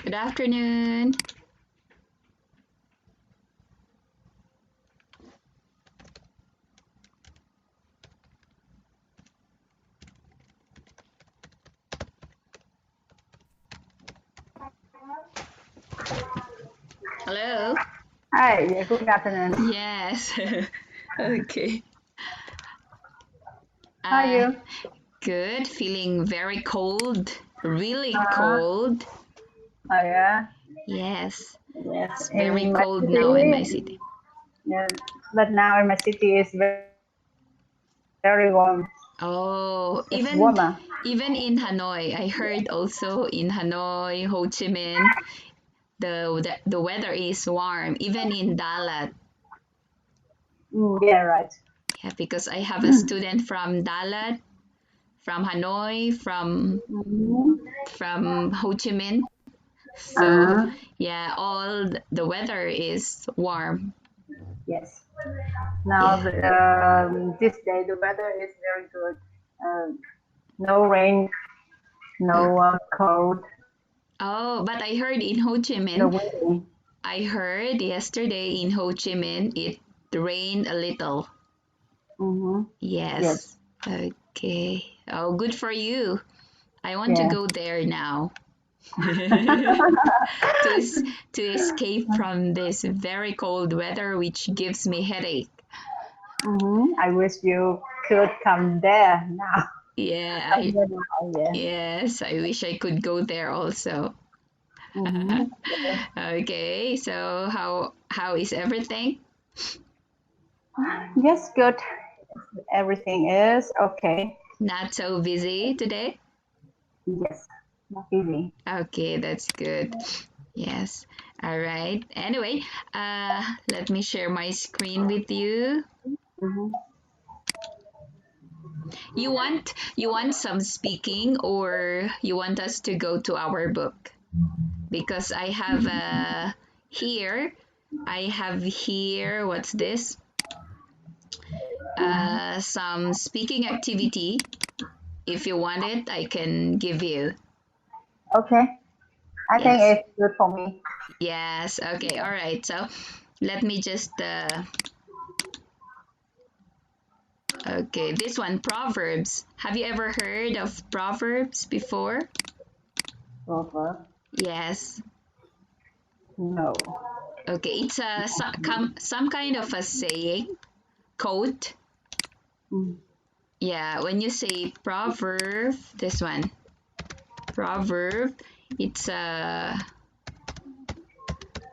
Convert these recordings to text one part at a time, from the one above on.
Good afternoon. Hello. Hi, yeah, good afternoon. Yes. Okay. How are you? Good. Feeling very cold. Really Uh, cold. oh yeah, Yes. yes. It's very In my cold now in my city, city. yeah, but now in my city is very warm. Oh, It's warmer. even in Hanoi, I heard also in Hanoi, Ho Chi Minh, the weather is warm. Even in Dalat, Yeah, right. yeah, because I have a student from Dalat, from Hanoi, Mhm. from Ho Chi Minh. So Uh, yeah, the weather is warm. yes. Now Yeah. this day the weather is very good. No rain, Oh, no cold, oh, but I heard in Ho Chi no Minh, windy. I heard yesterday in Ho Chi Minh it rained a little. Mm-hmm. Yes. Yes. Okay. Oh, good for you. I want to Yeah. go there now to to escape from this very cold weather, which gives me headache. I wish you could come there now. Yeah, Come there now. Yeah. yes, I wish I could go there also. Mm-hmm. Okay, so how is everything? Yes, good. Everything is okay. Not so busy today? Yes, not busy. Okay, that's good. Yes. All right. Anyway, let me share my screen with you. Mm-hmm. You want some speaking or you want us to go to our book? Because here I have here what's this? Some speaking activity. If you want it, I can give you. Okay, I think Yes. it's good for me. Yes. Okay. All right. So let me just okay, this one, Proverbs. Have you ever heard of Proverbs before? Over. Yes. No. Okay, it's some kind of a saying, quote. Mm. Yeah, when you say proverb, this one, proverb, it's a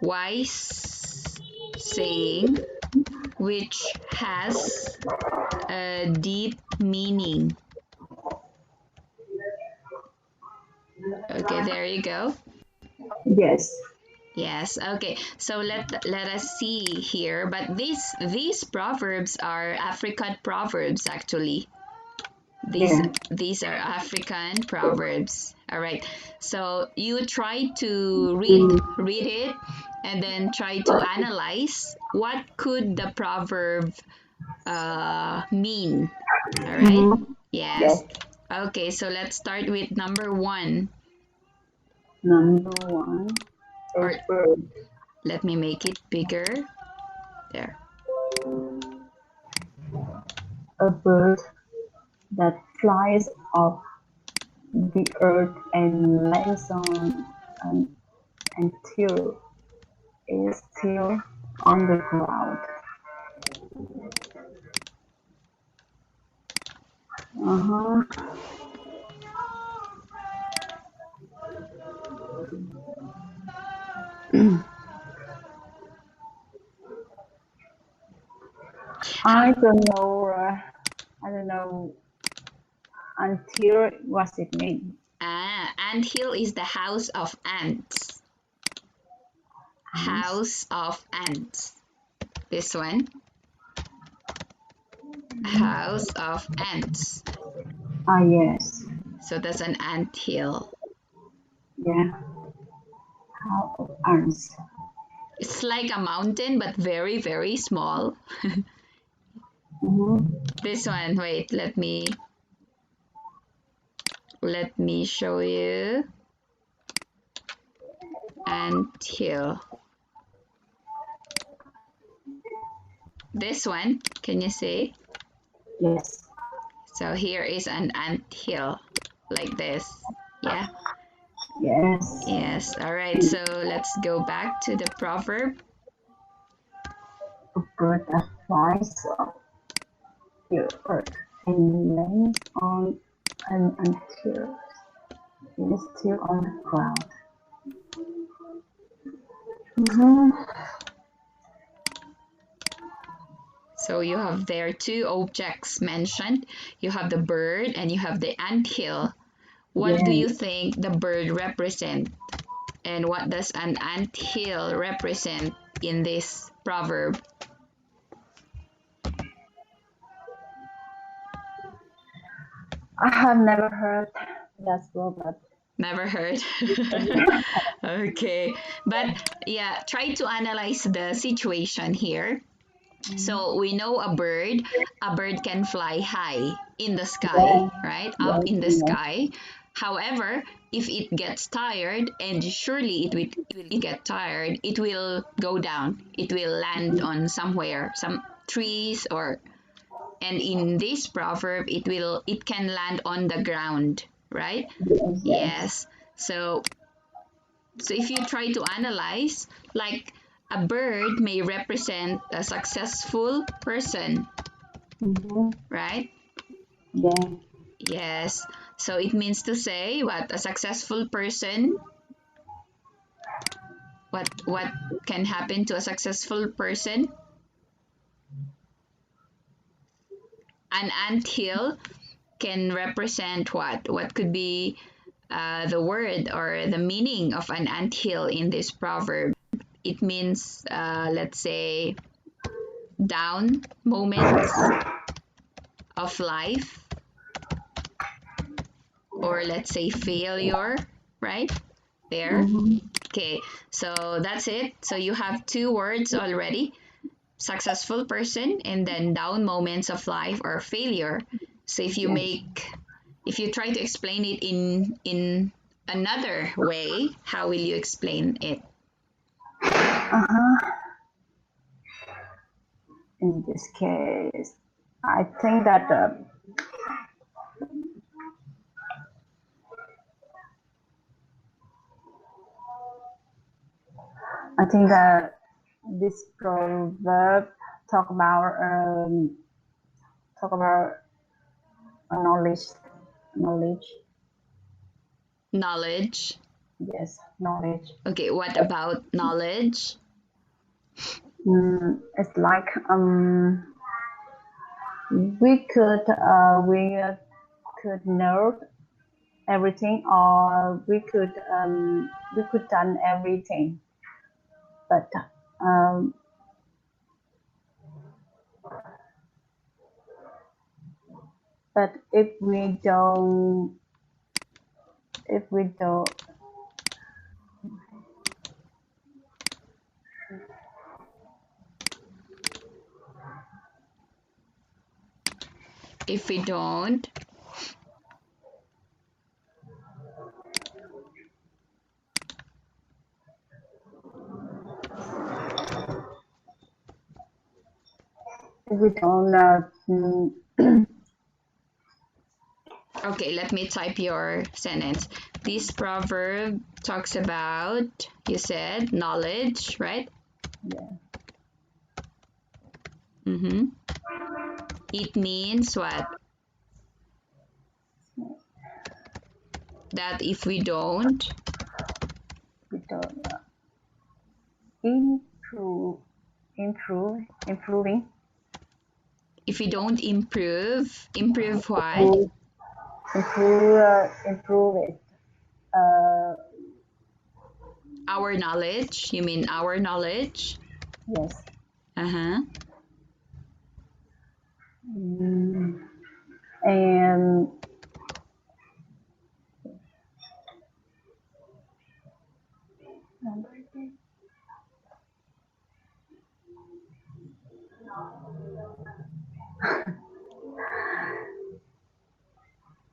wise saying which has a deep meaning. Okay, there you go. Yes. Yes. Okay. So let us see here. But these proverbs are African proverbs actually. These Yeah. these are African proverbs. All right. So you try to Mm. read it and then try to analyze what could the proverb mean. All right. Mm-hmm. Yes. Yes. Okay. So let's start with number one. Number one. A Or bird. let me make it bigger. There. A bird that flies off the earth and lands on an, until it's still on the ground. Uh-huh. How I don't know. I don't know until what it means. ant hill is the house of ants. Ants. House of ants. This one. House of ants. Ah, yes. So that's an ant hill. Yeah. How of ants. It's like a mountain but very very small. Mm-hmm. This one, wait, let me show you. anthill. This one, can you say? Yes. So here is an anthill, like this. Yeah. Yes. Yes. All right. So let's go back to the proverb. A bird that flies up the earth and lands on an until it is still on the ground. So you have there two objects mentioned. You have the bird and you have the anthill. What do you Yes. think the bird represent? And what does an anthill represent in this proverb? I have never heard that word. Never heard. Okay. But yeah, try to analyze the situation here. So we know a bird can fly high in the sky, Yes. right? Up Yes. in the Yes. sky. However, if it gets tired, and surely it will get tired, it will go down. It will land on somewhere, some trees, or and in this proverb it can land on the ground, right? Yes. Yes. Yes. So if you try to analyze, like a bird may represent a successful person, right? Yeah. Yes. So it means to say what a successful person, what can happen to a successful person? An anthill can represent what? What could be the word or the meaning of an anthill in this proverb? It means, let's say, down moments of life, or let's say failure, right? There. Okay, so that's it. So you have two words already: successful person and then down moments of life or failure. So Yes. if you try to explain it in another way, how will you explain it? In this case, I think that this proverb talk about talk about knowledge. Knowledge. Knowledge. Yes, knowledge. Okay, what about knowledge? It's like we could know everything, or we could done everything, but um, but if we don't If we don't, if we don't okay, let me type your sentence. This proverb talks about, you said, knowledge, right? yeah, Mm-hmm. It means what? That if we don't we don't improve improving if we don't improve what? improve improve it. Uh, Our knowledge. You mean our knowledge? yes. Uh-huh. And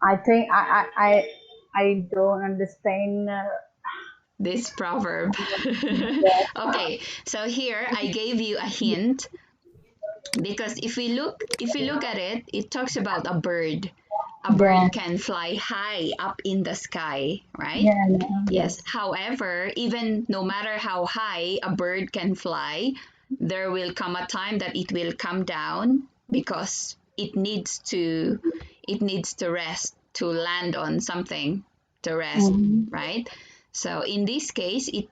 I think I don't understand this proverb. Yes. Okay, so here I gave you a hint because if we look at it, it talks about a bird. A Yeah. bird can fly high up in the sky, right? Yeah. Yes. Yes. However, even no matter how high a bird can fly, there will come a time that it will come down because it needs to rest, to land on something to rest, Mm-hmm. right? So in this case, it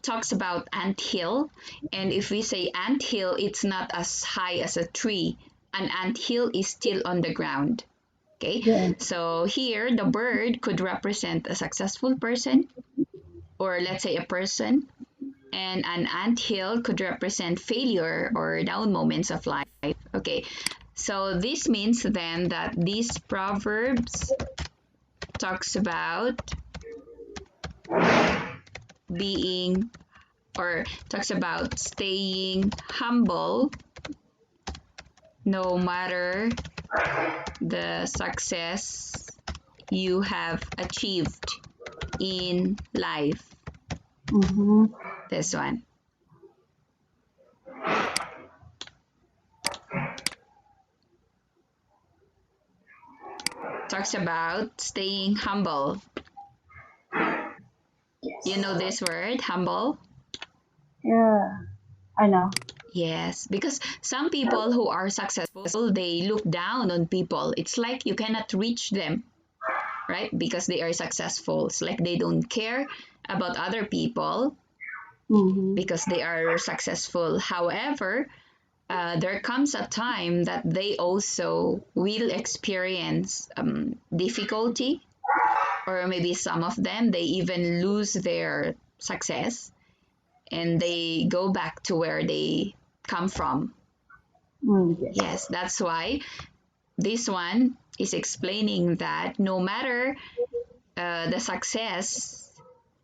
talks about ant hill, and if we say ant hill, it's not as high as a tree. An ant hill is still on the ground. Okay, Yeah. so here the bird could represent a successful person, or let's say a person, and an anthill could represent failure or down moments of life. Okay, so this means then that these proverbs talks about being, or talks about staying humble no matter the success you have achieved in life. Mm-hmm. This one talks about staying humble. You know Yes. this word, humble? Yeah. I know. Yes, because some people who are successful, they look down on people. It's like you cannot reach them, right? Because they are successful. It's like they don't care about other people Mm-hmm. because they are successful. However, there comes a time that they also will experience difficulty, or maybe some of them, they even lose their success and they go back to where they come from. Mm, yes. Yes, that's why this one is explaining that no matter the success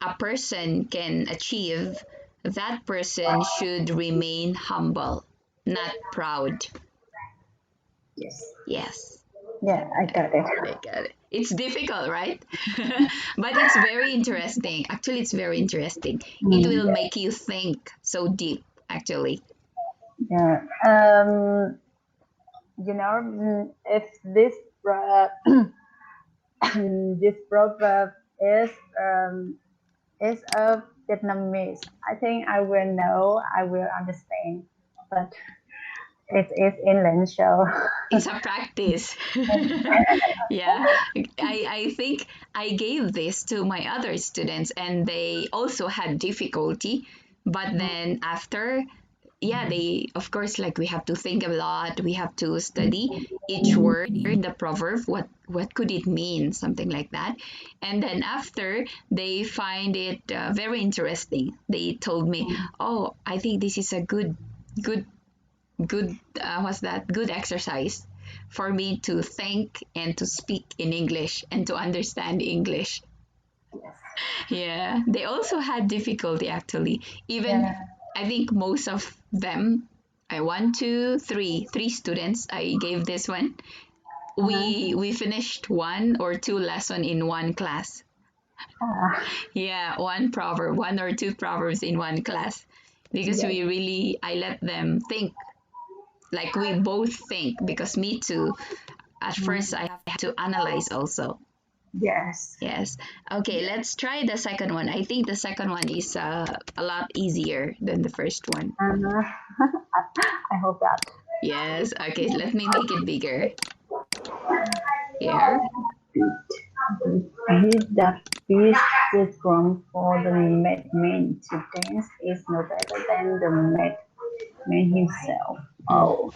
a person can achieve, that person should remain humble, not proud. Yes. Yes, Yeah, I got it. I got it. It's difficult, right? But it's very interesting. Actually, it's very interesting. It Mm, will yeah. make you think so deep, actually. Yeah. If this pro- this proverb is um, is a Vietnamese, I think I will know. I will understand, but it is English, so It's a practice. Yeah, I think I gave this to my other students and they also had difficulty. But then after, yeah, they, of course, like we have to think a lot. We have to study each word in the proverb. What could it mean? Something like that. And then after, they find it very interesting. They told me, "Oh, I think this is a good good what's that good exercise for me to think and to speak in English and to understand English." Yeah, they also had difficulty actually. Even yeah. I think most of them, I one, two, three students I gave this one. Uh-huh. We finished one or two lesson in one class. Ah, Yeah, one proverb, one or two proverbs in one class because yes. I let them think, like we both think, because me too, at first Mm, I have to analyze also. yes. Yes. Okay, let's try the second one. I think the second one is a lot easier than the first one. Uh-huh. I hope that. Yes. Okay, let me make it bigger. Here. Beat the beast the drum for the madman to dance is no better than the madman himself. Mm. Oh,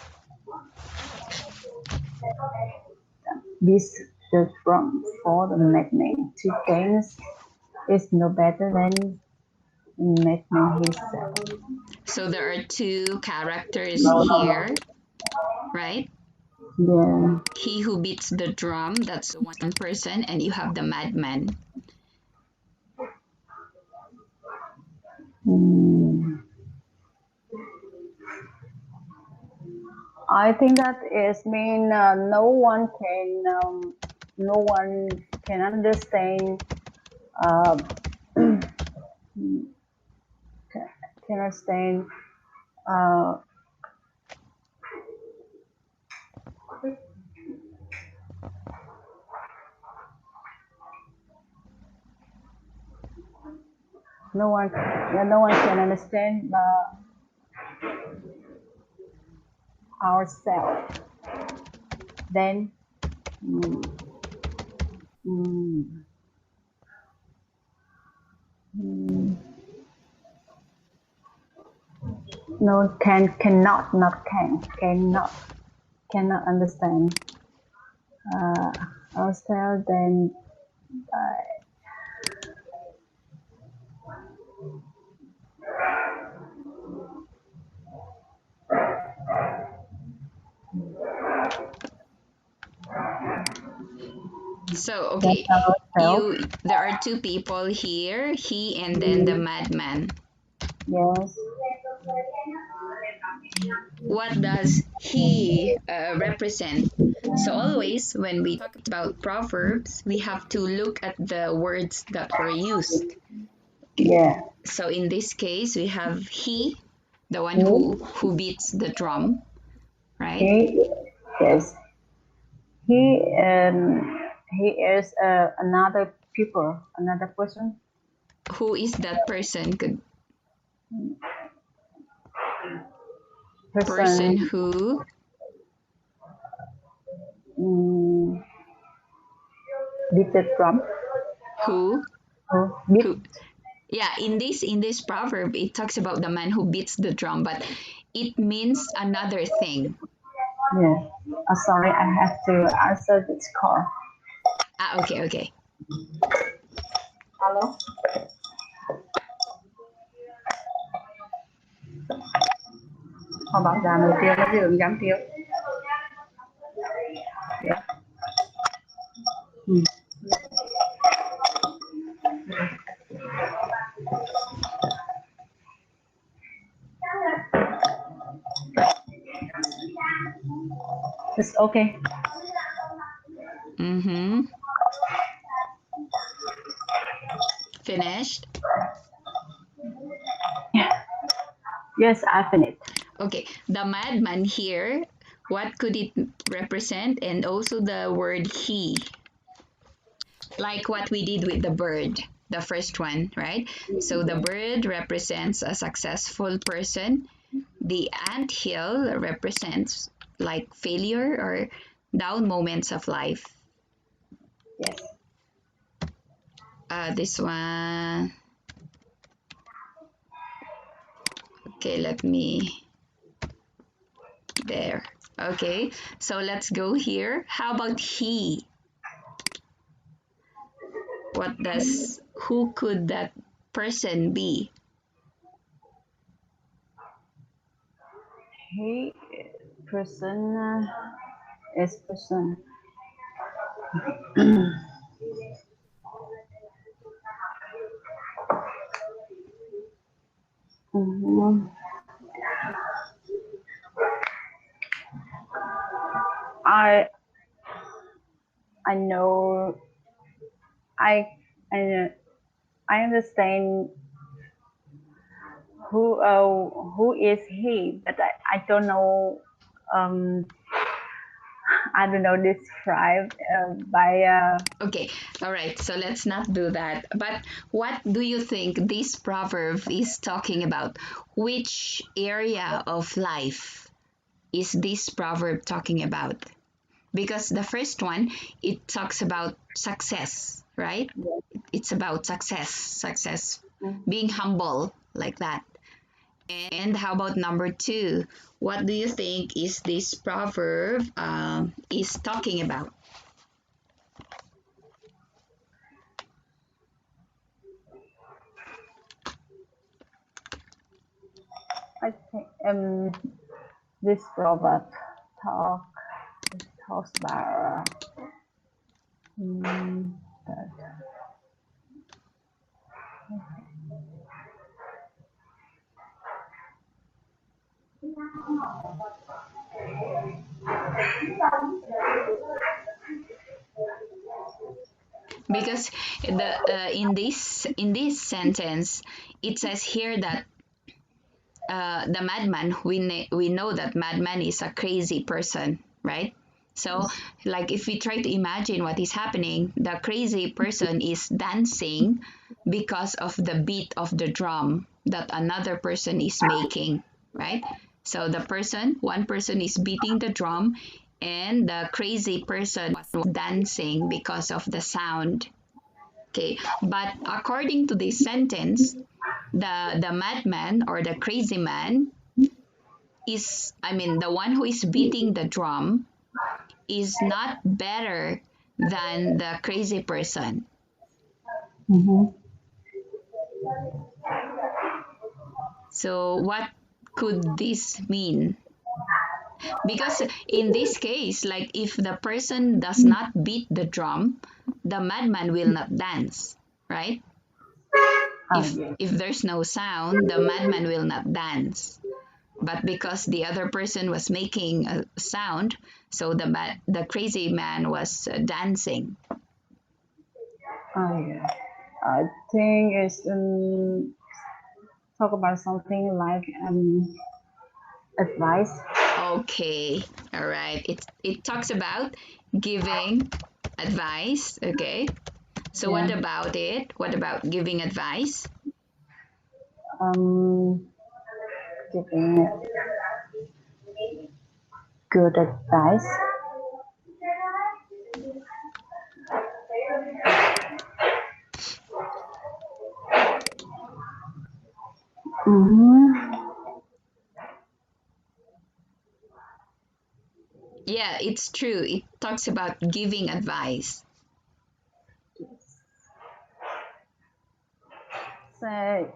beat the drum for the madman to dance is no better than the madman himself. So there are two characters here, right? Yeah. He who beats the drum, that's one person, and you have the madman. Hmm. I think that is mean no one can understand uh, can understand. Uh, no one can understand ourselves. Then mm, mm, mm, no cannot not cannot understand ourselves. Then So, then okay, ourselves. there are two people here, he and then the madman. Yes. What does he represent? So, always when we talk about proverbs, we have to look at the words that were used. Okay. Yeah. So, in this case, we have he, the one He, who beats the drum, right? he yes. He he is another people, another Who is that person? Good person person. Mm, beat the drum. who, Beat. who, yeah, in this proverb, it talks about the man who beats the drum, but it means another thing. Yeah. Sorry, I have to answer this call. Okay, okay. Alo. Họ bảo giảm một tiếng, nó dừng giảm tiếng. Yeah. Mm. It's okay. Mm-hmm. Finished? Yes, I finished. Okay, the madman here, what could it represent? And also the word he, like what we did with the bird, the first one, right? So the bird represents a successful person. The ant hill represents like failure or down moments of life. Yes. This one, okay, let me, there. Okay, so let's go here. How about he? Who could that person be? He person is person. Mhm. I I know I I I understand who is he, but I don't know. Um, I don't know described by. Okay, all right, so let's not do that. But what do you think this proverb is talking about? Which area of life is this proverb talking about? Because the first one, it talks about success, right? It's about success, being humble, like that. And how about number two? What do you think is this proverb is talking about? I think this proverb talk talks about that Because in this sentence it says here that the madman, we know that madman is a crazy person, right? So like if we try to imagine what is happening, the crazy person is dancing because of the beat of the drum that another person is making, right? So one person is beating the drum, and the crazy person was dancing because of the sound. Okay, but according to this sentence, the madman or the crazy man is, I mean, the one who is beating the drum is not better than the crazy person. Mm-hmm. So what could this mean? Because in this case, like if the person does not beat the drum, the madman will not dance, right? Oh, yeah. If there's no sound, the madman will not dance. But because the other person was making a sound, so the crazy man was dancing. Oh, yeah. I think it's talk about something like advice. Okay, all right. It talks about giving advice. Okay, so what Yeah. about it? What about giving advice? Um, Giving good advice. Mm-hmm. Yeah, it's true. It talks about giving advice. Say,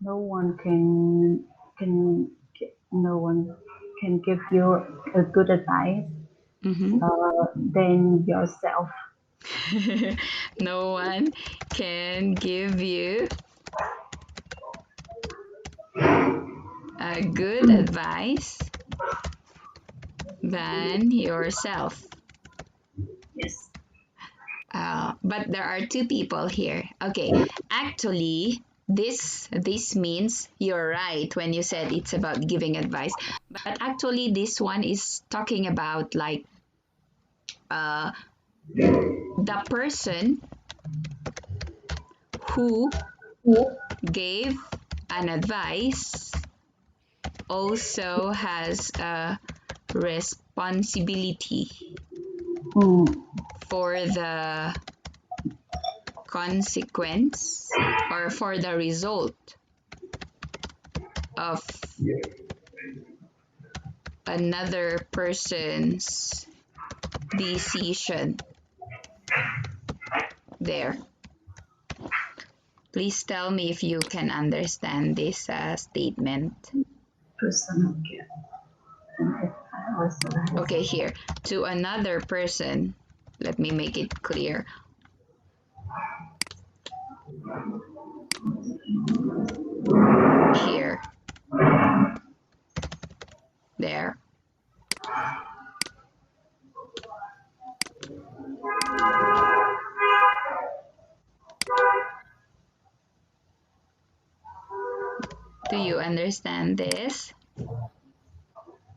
no one can no one can give you a good advice Mm-hmm. than yourself. No one can give you a good advice than yourself. Yes. But there are two people here. Okay, actually, this means you're right when you said it's about giving advice. But actually, this one is talking about like uh, the person who gave an advice also has a responsibility Mm, for the consequence or for the result of another person's decision. There. Please tell me if you can understand this statement. person give and if I also has Okay, here. To another person, let me make it clear. Here. There. Do you understand this?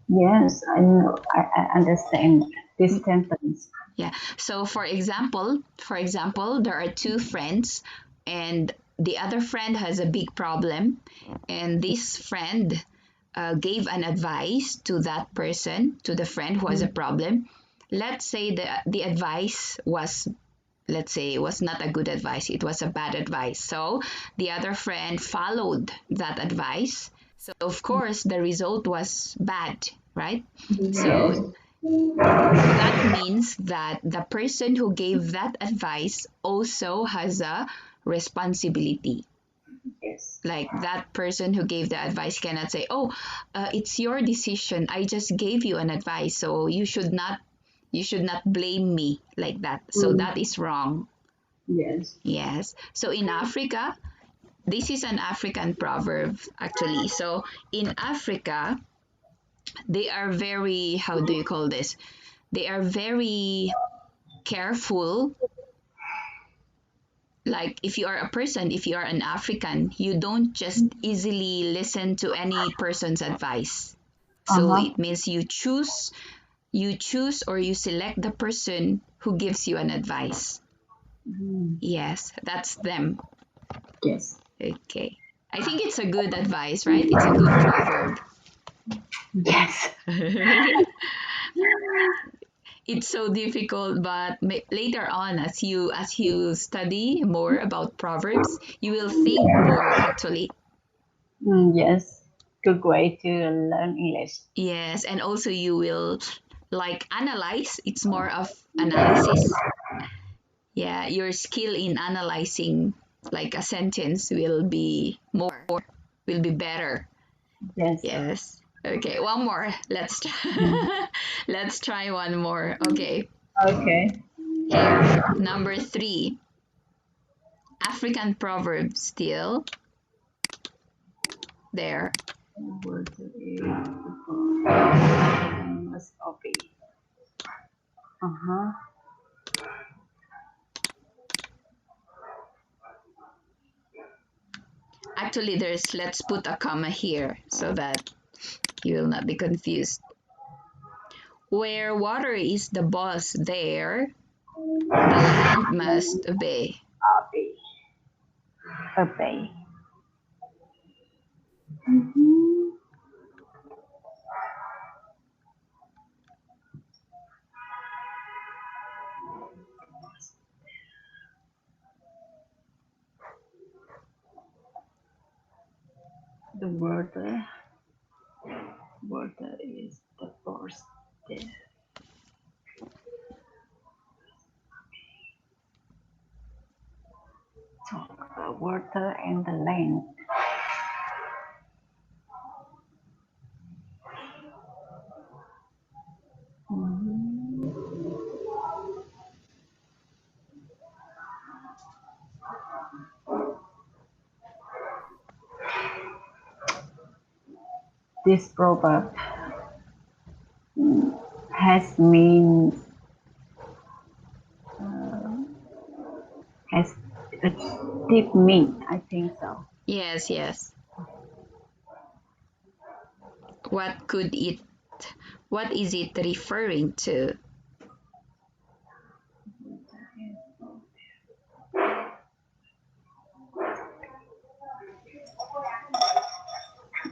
yes, I know. I understand this sentence. Yeah. So for example, there are two friends and the other friend has a big problem, and this friend gave an advice to that person, to the friend who has a problem. Let's say the advice was, let's say it was not a good advice, it was a bad advice. So the other friend followed that advice. So of course the result was bad, right? So Yes. that means that the person who gave that advice also has a responsibility. Yes. Like that person who gave the advice cannot say, "Oh, it's your decision. I just gave you an advice, so you should not blame me like that." So Mm, that is wrong. yes. Yes. So in Africa, this is an African proverb actually. So in Africa, they are very, how do you call this? They are very careful. Like if you are a person, if you are an African, you don't just easily listen to any person's advice. So Uh-huh. it means you choose or you select the person who gives you an advice. Yes, that's them. Yes. Okay. I think it's a good advice, right? It's a good proverb. Yes. It's so difficult, but later on, as you study more about proverbs, you will think more actually. Yes. Good way to learn English. Yes, and also you will like analyze. It's more of analysis. Yeah, your skill in analyzing like a sentence will be better. Yes. Yes. Okay, one more. Let's let's try one more. Okay. Okay. Here, number 3. African proverb still there. Word is must obey. Uh-huh. Actually, let's put a comma here so that you will not be confused. Where water is the boss, there the land must obey. Obey. Obey. Mm-hmm. The water is the boss. There. Talk about water and the land. Mhm. This proverb has mean has a deep meaning. I think so. Yes, yes. What could it what is it referring to?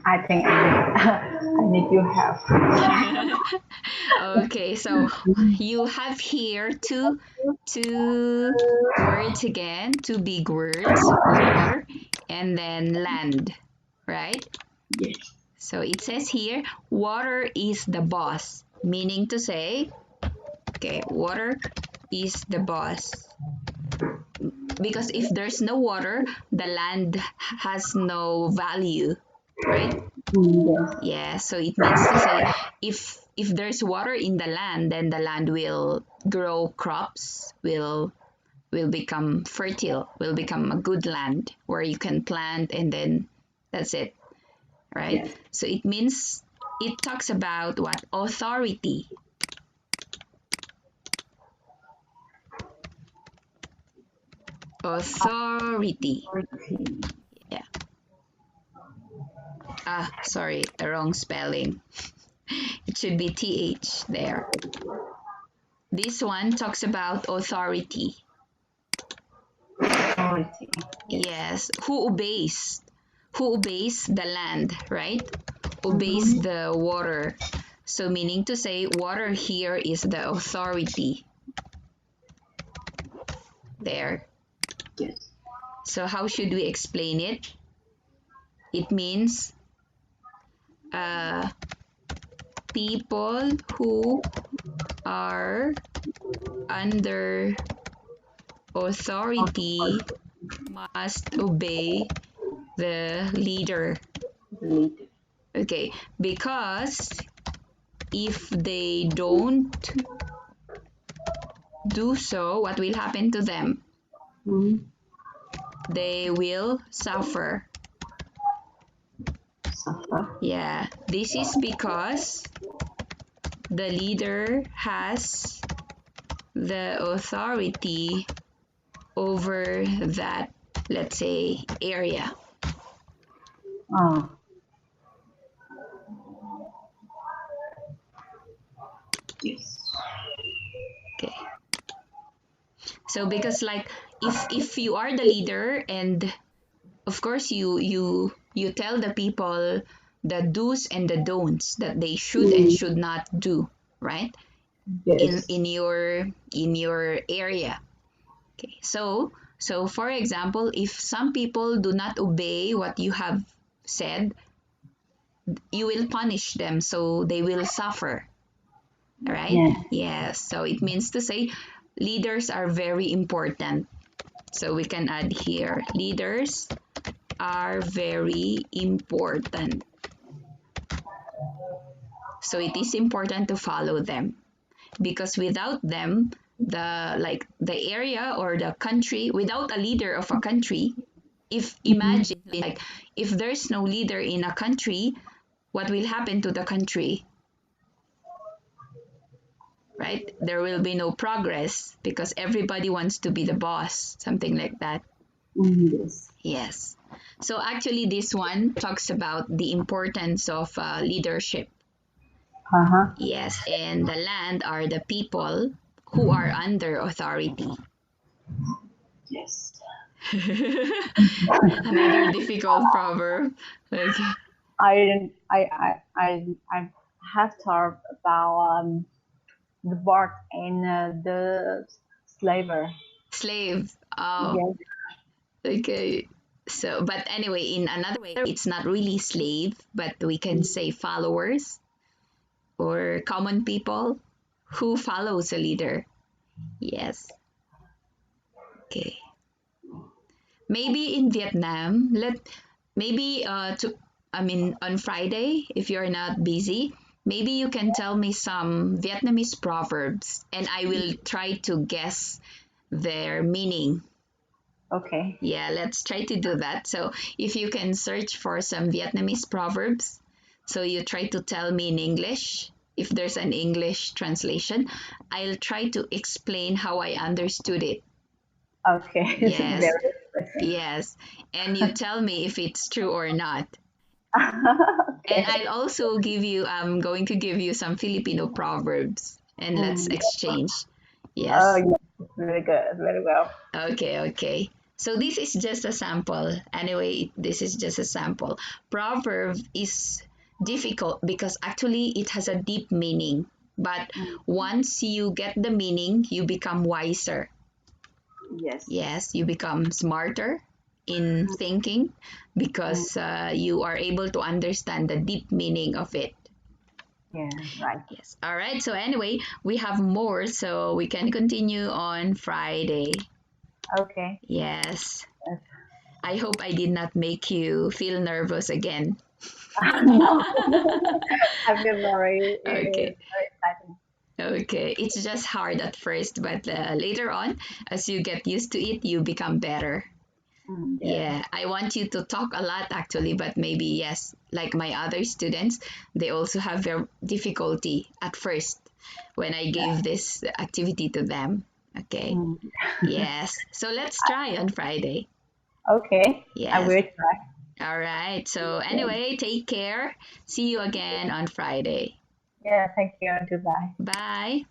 I think I need your help. Okay, so you have here two words again, two big words, water and then land, right? Yes. So it says here, water is the boss, meaning to say, okay, water is the boss. Because if there's no water, the land has no value, right? Yes. Yeah, so it means to say if there's water in the land, then the land will grow crops, will become fertile, will become a good land where you can plant and then that's it, right? Yes. So it means it talks about what? Authority. Authority. Authority. Yeah. Ah, sorry, the wrong spelling. It should be TH there. This one talks about authority. Authority. Yes, who obeys? Who obeys the land, right? Obeys Mhm. the water. So meaning to say water here is the authority. There. Yes. So how should we explain it? It means uh, people who are under authority must obey the leader. Leader. Okay, because if they don't do so, what will happen to them? Mhm. they will suffer. Suffer. Yeah, this is because the leader has the authority over that, let's say, area. Oh. Yes. Okay. So because like if you are the leader and of course you tell the people the do's and the don'ts that they should and Mm, should not do, right? In yes. in your in your area. Okay. So for example, if some people do not obey what you have said, you will punish them so they will suffer, right? Yeah. Yes. So it means to say leaders are very important. So we can add here leaders are very important. So it is important to follow them because without them, the area or the country, without a leader of a country, if Mhm. imagine like if there's no leader in a country, what will happen to the country? Right? There will be no progress because everybody wants to be the boss, something like that. Yes. Yes. So actually, this one talks about the importance of leadership. Uh-huh. Yes, and the land are the people who are under authority. Yes. Another difficult proverb. Okay. I have thought about the bark and the slaver. Slave. Oh, Yes. okay. So, but anyway, in another way, it's not really slave, but we can say followers or common people who follows a leader. Yes. Okay. Maybe in Vietnam, maybe I mean on Friday if you're not busy, maybe you can tell me some Vietnamese proverbs and I will try to guess their meaning. Okay. Yeah, let's try to do that. So if you can search for some Vietnamese proverbs, so you try to tell me in English. If there's an English translation, I'll try to explain how I understood it. Okay. It's Yes, very interesting. yes. And you tell me if it's true or not. And Okay. I'll also I'm going to give you some Filipino proverbs and let's Mm. exchange. Oh, Yes. yes. Very good. Very well. Okay, okay. So this is just a sample. Anyway, this is just a sample. Proverb is difficult because actually it has a deep meaning. But Mm. once you get the meaning, you become wiser. Yes. Yes, you become smarter in thinking Mm. because you are able to understand the deep meaning of it. Yeah. Right. Yes. All right. So anyway, we have more, so we can continue on Friday. Okay. Yes. Yes. I hope I did not make you feel nervous again. No. I feel Okay. very exciting. Okay. It's just hard at first, but later on, as you get used to it, you become better. Mm, yes. Yeah, I want you to talk a lot actually, but maybe yes, like my other students, they also have their difficulty at first when I gave this activity to them. Okay. Mm. Yes. So let's try on Friday. Okay. I Yes. will try. All right. So Yeah. anyway, take care. See you again on Friday. Yeah. Thank you. Goodbye. Bye.